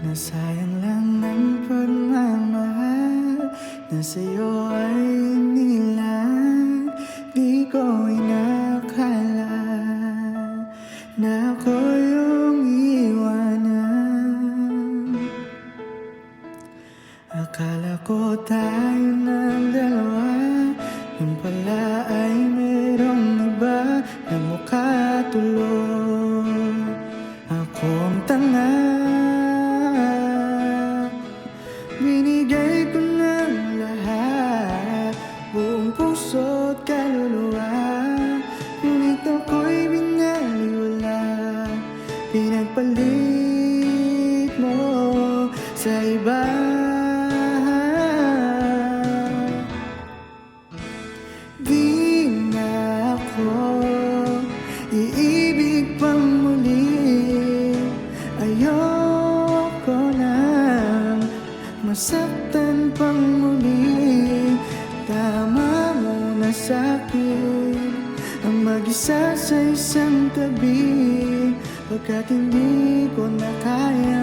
Nasayang lang ng pagmamahal na sa'yo ay inilan. Di ko inakala na ako yung iwanan. Akala ko tayo ng dalawa, yung pala ay merong iba na mukha tuloy. Akong tanga, binigay ko ng lahat, buong puso't kaluluwa. Ngunit ako'y binaliwala, pinagpalit mo sa iba. Di na ako iibig pang muli. Ayoko nang masaktan pang muli. Tama mo na sa'kin ang mag-isa sa isang tabi, pagkat hindi ko na kaya